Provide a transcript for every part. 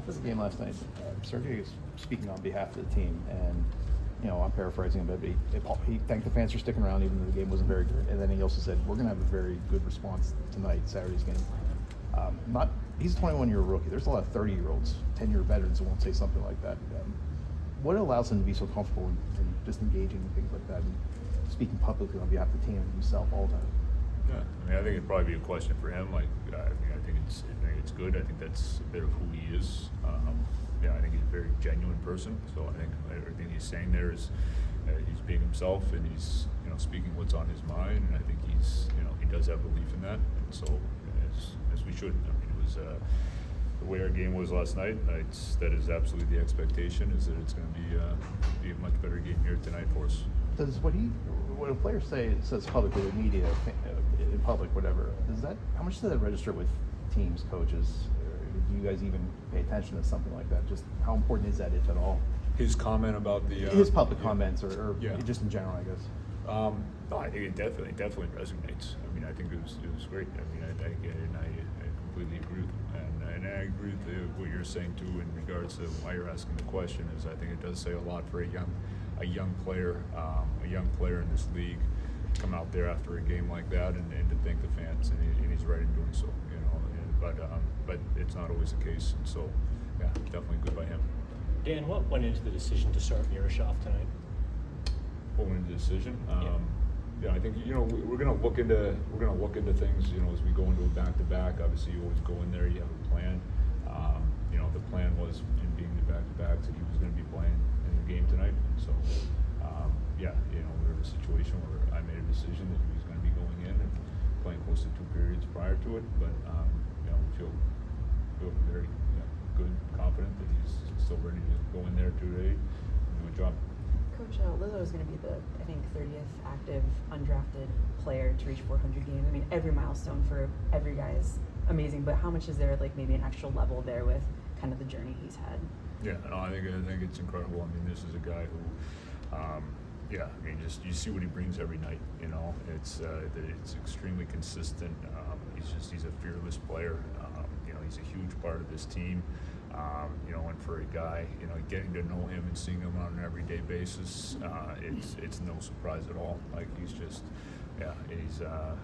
After the game last night, Sergey was speaking on behalf of the team, and I'm paraphrasing him, but he thanked the fans for sticking around even though the game wasn't very good. And then he also said, "We're going to have a very good response tonight, Saturday's game." He's a 21-year rookie. There's a lot of 30-year-olds, 10-year veterans who won't say something like that. What allows him to be so comfortable in just engaging and things like that, and speaking publicly on behalf of the team and himself all the time? Yeah, I mean, I think it'd probably be a question for him. Like, I think it's good. I think that's a bit of who he is. I think he's a very genuine person. So I think everything he's saying there is he's being himself, and he's speaking what's on his mind. And I think he does have belief in that. And so as we should. I mean, it was the way our game was last night. That is absolutely the expectation. Is that it's going to be a much better game here tonight for us. Does what a player says publicly, the media, in public, whatever, how much does that register with teams, coaches? Do you guys even pay attention to something like that? Just how important is that, if at all? His comment about his public comments, or yeah. just in general, I guess. No, I think it definitely resonates. I mean, I think it was great. I mean, I completely agree with him, and I agree with what you're saying too in regards to why you're asking the question. Is I think it does say a lot for a young player in this league to come out there after a game like that and to thank the fans, and he's right in doing so. But it's not always the case, and so yeah, definitely good by him. Dan, what went into the decision to start Miroshov tonight? What went into the decision? I think we're going to look into things as we go into a back-to-back. Obviously, you always go in there, you have a plan. The plan was in being the back-to-backs that he was going to be playing in the game tonight, and so we were in a situation where I made a decision that he was going to be going in and playing close to 2 periods prior to it, but we feel very good, confident that he's still ready to go in there today and do a job. Coach, Lillo is going to be the, I think, 30th active undrafted player to reach 400 games. I mean, every milestone for every guy is amazing, but how much is there, like, maybe an extra level there with kind of the journey he's had? Yeah, no, I think it's incredible. I mean, this is a guy who, just you see what he brings every night. It's extremely consistent. He's a fearless player. He's a huge part of this team. And for a guy, getting to know him and seeing him on an everyday basis, it's no surprise at all. Like, he's a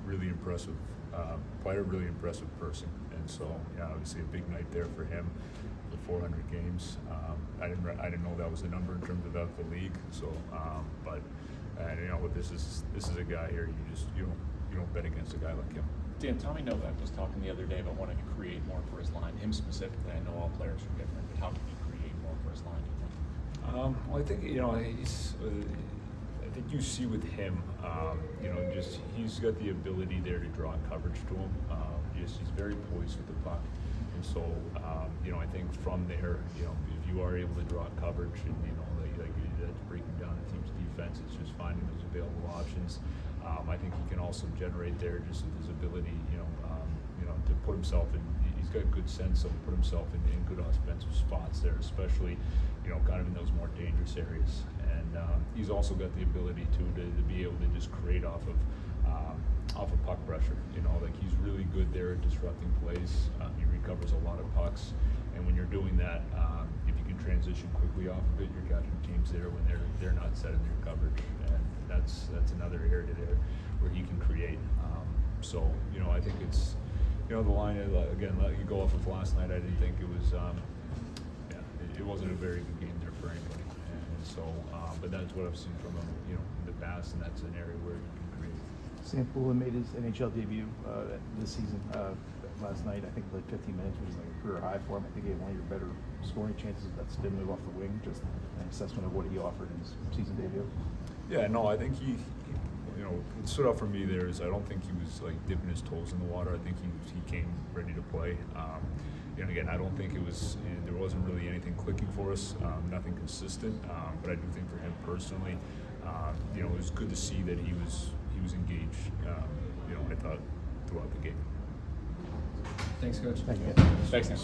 really impressive player, really impressive person, and so obviously a big night there for him, the 400 games. I didn't know that was the number in terms of out the league. So, this is a guy here. You don't bet against a guy like him. Dan, Tommy Novak was talking the other day about wanting to create more for his line. Him specifically, I know all players are different, but how can he create more for his line, do you think? Well, I think, I think you see with him, he's got the ability there to draw coverage to him. He's very poised with the puck. And so, I think from there, if you are able to draw coverage and, that's breaking down the team's defense, it's just finding those available options. I think he can also generate there just with his ability, to put himself in. He's got good sense of put himself in good offensive spots there, especially, kind of in those more dangerous areas. And he's also got the ability to be able to just create off of puck pressure. He's really good there at disrupting plays. He recovers a lot of pucks, and when you're doing that, if you can transition quickly off of it, you're catching teams there when they're not setting their coverage, and that's another area there where he can create. So I think it's the line again. You go off of last night. I didn't think it was it wasn't a very good game there for anybody, and so but that's what I've seen from him in the past, and that's an area where he can create. Sam Poulin made his NHL debut this season last night. I think like 15 minutes, which is like a career high for him. I think he had one of your better scoring chances with that spin move off the wing. Just an assessment of what he offered in his season debut. Yeah, no, I think he it stood out for me there is I don't think he was like dipping his toes in the water. I think he came ready to play. Again, I don't think there wasn't really anything clicking for us, nothing consistent. But I do think for him personally, it was good to see that he was engaged. I thought throughout the game. Thanks, Coach. Thank you. Thanks, Nick.